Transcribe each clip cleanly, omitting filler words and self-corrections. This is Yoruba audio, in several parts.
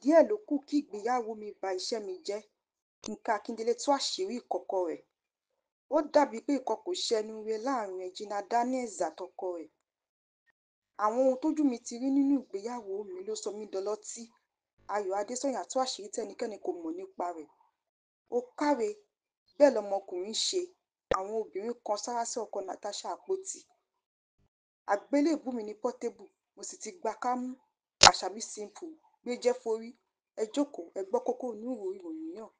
díẹ̀ ló kù kí ìgbéyàwó mi ba iṣẹ́ mi jẹ́. Fúnkẹ́ Akíndélé tú àṣírí ìkọ̀kọ̀ rẹ̀. Ó dàbí pé nǹkan kò ṣẹnu re láàrin Regina Daniels àtọkọ rẹ̀. Àwọn ohun tójú mi ti rí nínú ìgbéyàwó mi ló sọ mí dọlọ́tí. Ayọ̀ Adésànyà tú àṣírí tí ẹnikẹ́ni kò mọ̀ nípa rẹ̀. Ó káre, bẹ́ẹ̀ lọmọkùnrin ṣe. Àwọn obìnrin kan sára sí ọkọ Natasha Àpótí. Àgbélébù mi ní Portable, mo sì ti gba kámú. Àṣàbí Simple gbé jẹ́ forí. Ẹ jókòó, ẹ gbọ́ kókó inú ìròyìn náà.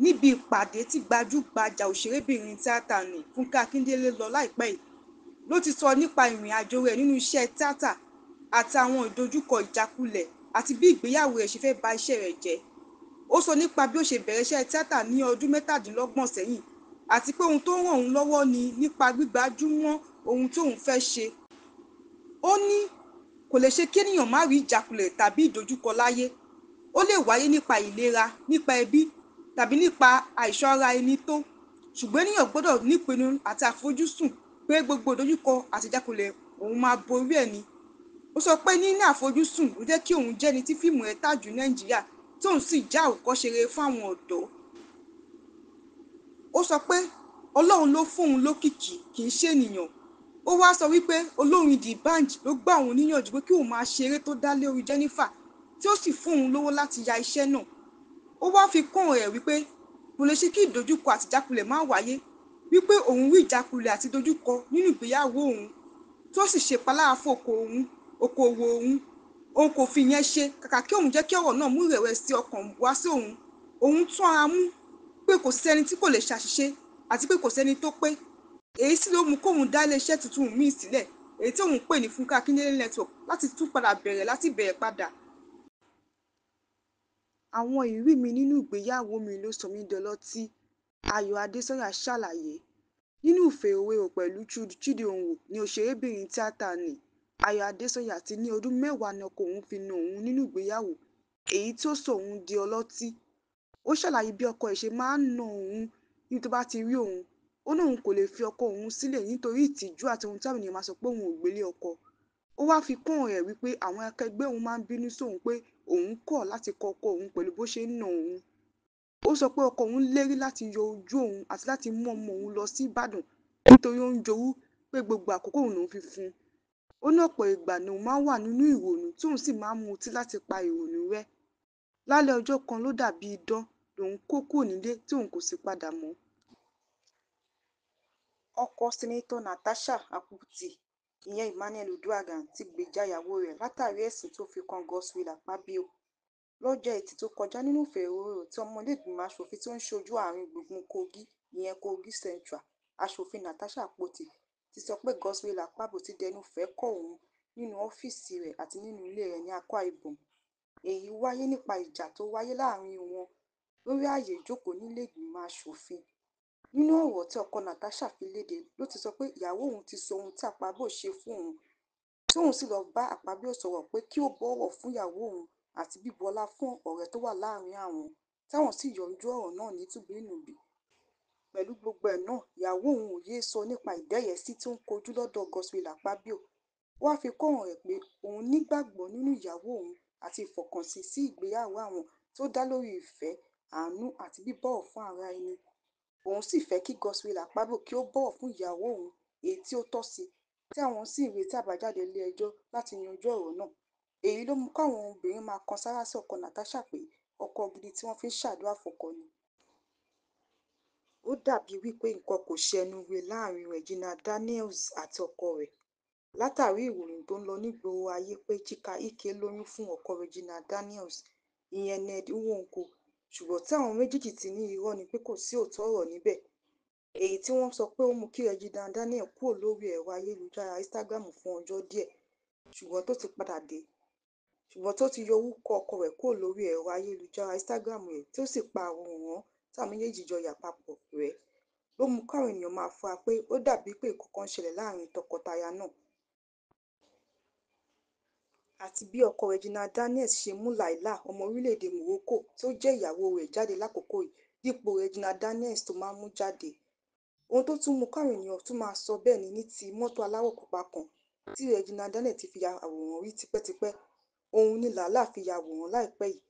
Níbi ìpàdé tí gbajúgbajà òṣèrébìnrin tíátà ní Fúnkẹ́ Akíndélé lọ láìpẹ́ yìí ló ti sọ nípa ìrìn àjò rẹ̀ nínú iṣẹ́ tíátà àti àwọn ìdojúkọ ìjákulẹ̀ àti bí ìgbéyàwó rẹ̀ ṣe fẹ́ ba iṣẹ́ rẹ̀ jẹ́. Ó sọ nípa bí ó ṣe bẹ̀rẹ̀ iṣẹ́ tíátà ní ọdún 27 sẹ́yìn àti pé ohun tó ràn òun lọ́wọ́ ni nípa gbígbájúmọ́ ohun tí òun fẹ́ ṣe. Ó ní kò lè ṣe kí ènìyàn má rí ìjákulẹ̀ tàbí ìdojúkọ láyé. Ó lè wáyé nípa ìlera, nípa ẹbí tàbí nípa àìṣọ́ra ẹni tó. Ṣùgbọ́n ènìyàn gbọ́dọ̀ nípinnu àti àfojúsùn pé gbogbo ìdojúkọ àti ìjákulẹ̀ òun máa borí ẹ̀ ni. Ó sọ pé níní àfojúsùn ló jẹ́ kí òun jẹ́ ẹni tí fíìmù ẹ̀ tà jù Nàìjíríà tí òun sì já àwòkọ́ṣe rere fún àwọn ọ̀dọ́. Ó sọ pé Ọlọ́run ló fún òun lókìkí kì í ṣe ènìyàn. Ó wá sọ wípé olórin D'banj ló gbà òun níyànjú pé kí òun máa ṣe eré tó dá lé orí Jennifer tí ó sì fún òun lówó láti ya iṣẹ́ náà. Ó wá fi kún rẹ̀ wípé kò lè ṣe kí ìdojúkọ àti ìjákulẹ̀ má wáyé, wípé òun rí ìjákulẹ̀ àti ìdojúkọ nínú ìgbéyàwó òun tí ó sì ṣe ìpalára fún okòwò òun. Òun kò fi yẹn ṣe kàkà kí òun jẹ́ kí ọ̀rọ̀ náà mú ìrẹ̀wẹ̀sì ọkàn wá sí òun. Òun tún ara mú pé kò sí ẹni tí kò lè ṣàṣìṣe àti pé kò sí ẹni tó pé. Èyí sì ló mú kóun dá ilé iṣẹ́ tuntun míì sílẹ̀, èyí tí òun pè ní Fúnkẹ́ Akíndélé Network, láti tún padà bẹ̀rẹ̀ láti bẹ̀rẹ̀ padà. Àwọn ìrírí mi nínú ìgbéyàwó mi ló sọ mí dọlọ́tí. Ayọ̀ Adésànyà ṣàlàyé. Nínú ìfèròwérọ̀ pẹ̀lú Chidi Onwo ní òṣèrébìnrin tíátà ní Ayọ̀ Adésànyà ti ní ọdún 10 ni ọkọ òun fi nà òun nínú ìgbéyàwó, èyí tí ó sọ òun di ọlọ́tí. Ó ṣàlàyé bí ọkọ ẹ̀ ṣe máa ń nà òun níbi tó bá ti rí òun. Ó ní òun kò lè fi ọkọ òun sílẹ̀ nítorí ìtìjú àti ohun tí àwọn ènìyàn máa sọ pé òun ò gbélé ọkọ. Ó wá fi kún rẹ̀ wípé àwọn akẹgbẹ́ òun máa ń bínú sóun pé òun kọ̀ láti kọ ọkọ òun pẹ̀lú bó ṣe ń nà òun. Ó sọ pé ọkọ òun lérí láti yọ ojú òun àti láti mú ọmọ òun lọ sí Ìbàdàn nítorí ó ń jowú pé gbogbo àkókò òun lòún fi fún un. Ó ní ọ̀pọ̀ ìgbà ni òun máa ń wà nínú ìrònú tí òun sì máa ń mutí láti pa ìrònú rẹ́. Lálẹ́ ọjọ́ kan ló dàbí idán lòun kó kúrò nílé tí òun kò sì padà mọ́. Ọkọ Sẹ́nitọ̀ Natasha Àpótí, ìyẹn Emmanuel Uduaghan, ti gbèjà ìyàwó rẹ̀ látàrí ẹ̀sùn tó fi kan Godswill Akpabio. Lọ́jọ́ Ẹtì tó kọjá nínú ìfèròwérọ̀ tí ọmọ ilé-ìgbìmọ̀ aṣòfin tí ó ń ṣojú àárín gbùngbùn Kogi, ìyẹn Kogi Central, aṣòfin Natasha Àpótí ti sọ pé Godswill Akpabio ti dẹnu fẹ́ kọ òun nínú ọ́fíìsì rẹ̀ àti nínú ilé rẹ̀ ní Akwa Ibom. Èyí wáyé nípa ìjà tó wáyé láàrin wọn lórí ààyè ìjókòó nílé ìgbìmọ̀ aṣòfin. Nínú ọ̀rọ̀ tí ọkọ Natasha fi léde ló ti sọ pé ìyàwó òun ti sọ ohun tí Akpabio ṣe fún òun, tí òun sì lọ bá Akpabio sọ̀rọ̀ pé kí ó bọ̀wọ̀ fún ìyàwó òun àti bíbọlá fún ọ̀rẹ́ tó wà láàrin àwọn, táwọn sì yanjú ọ̀rọ̀ náà ní tùbínùbí. Pẹ̀lú gbogbo ẹ̀ náà, ìyàwó òun ò yéé sọ nípa ìdẹ́yẹsí tí ó ń kojú lọ́dọ̀ Godswill Akpabio. Ó wá fi kún rẹ̀ pé òun nígbàgbọ́ nínú ìyàwó òun àti ìfọkànsìn sí ìgbéyàwó àwọn tó dá lórí ìfẹ́, àánú àti bíbọ̀wọ̀ fún ara ẹni. Òun sì fẹ́ kí Godswill Akpabio kí ó bọ̀wọ̀ fún ìyàwó òun, èyí tí ó tọ́ sí, tí àwọn sì ń retí àbájáde ilé ẹjọ́ láti yanjú ọ̀rọ̀ náà. Èyí ló mú káwọn obìnrin máa kan sáárá sí ọkọ Natasha pé ọkọ gidi tí wọ́n fi ń ṣàdúrà fọ́kọ ni. Ó dàbí wípé nǹkan kò ṣẹnu re láàrin Regina Daniels àti ọkọ rẹ̀ látàrí ìròyìn tó ń lọ nígboro ayé pé Chika Ike lóyún fún ọkọ Regina Daniels, ìyẹn Ned Nwoko, ṣùgbọ́n tí àwọn méjèèjì ti ní irọ́ ni pé kò sí òótọ́ ọ̀rọ̀ níbẹ̀. Èyí tí wọ́n sọ pé ó mú kí Regina Daniels kúrò lórí ẹ̀rọ ayélujára Instagram fún ọjọ́ díẹ̀, ṣùgbọ́n tó ti yọ orúkọ ọkọ rẹ̀ kúrò lórí ẹ̀rọ ayélujára Instagram rẹ̀ tí ó sì pa àwòrán táwọn méjèèjì jọ yà papọ̀ rẹ̀, ló mú káwọn ènìyàn máa fura pé ó dàbí pé nǹkan kan ń ṣẹlẹ̀ láàrin tọkọtaya náà. Àti bí ọkọ Regina Daniels ṣe mú Laila, ọmọ orílẹ̀-èdè Morocco tó jẹ́ ìyàwó rẹ̀ jáde lákòókò yìí dípò Regina Daniels tó máa ń mú jáde. Ohun tó tún mú káwọn ènìyàn tún máa sọ bẹ́ẹ̀ ni ní ti mọ́tò aláwọ̀ pupa kan tí Regina Daniels ti fi ya àwòrán rí tipẹ́tipẹ́. Òun ni làálàá fi yàwòrán láìpẹ́ yìí.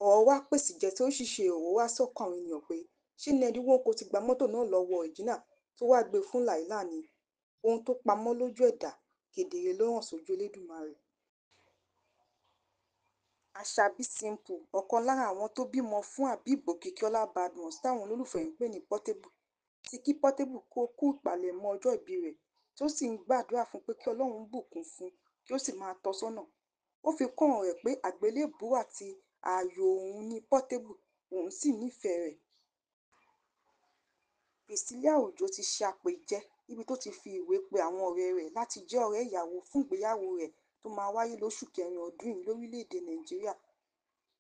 Ọ̀rọ̀ wá pèsè jẹ́ tí ó sì ṣe èrò wá sọ́kàn àwọn ènìyàn pé ṣé Nnedi Nwoko ti gba mọ́tò náà lọ́wọ́ Regina tó wá gbé fún Laila ni? Ohun tó pamọ́ lójú ẹ̀dá kedere ló hàn sójú Elédùmarè. Àṣàbí Simple, ọ̀kan lára àwọn tó bímọ fún Habib Òkìkíọlá Badmus táwọn olólùfẹ́ ń pè ní Portable, ti kí Portable kú ìpalẹ̀mọ́ ọjọ́ ìbí rẹ̀ tí ó sì ń gbàdúrà fún pé kí Ọlọ́run bùkún fún kí ó sì máa tọ́ sọ́nà. Ó fi kún ọ̀rọ̀ rẹ̀ pé àgbélébùú àti ààyò òun ni Portable, òun sì nífẹ̀ẹ́ rẹ̀. Priscilla Òjó ti ṣe àpèjẹ níbi tó ti fi ìwé pe àwọn ọ̀rẹ́ rẹ̀ láti jẹ́ ọ̀rẹ́ ìyàwó fún ìgbéyàwó rẹ̀ tó máa wáyé lóṣù kẹrin ọdún yìí lórílẹ̀‐èdè Nàìjíríà.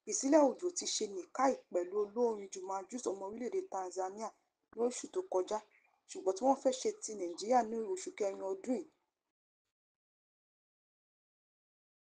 Priscilla Òjó ti ṣe nìkáì pẹ̀lú olórin Juma Jux ọmọ orílẹ̀‐èdè Tanzania lóṣù tó kọjá, ṣùgbọ́n tí wọ́n fẹ́ ṣe ti Nàìjíríà ní oṣù kẹrin ọdún yìí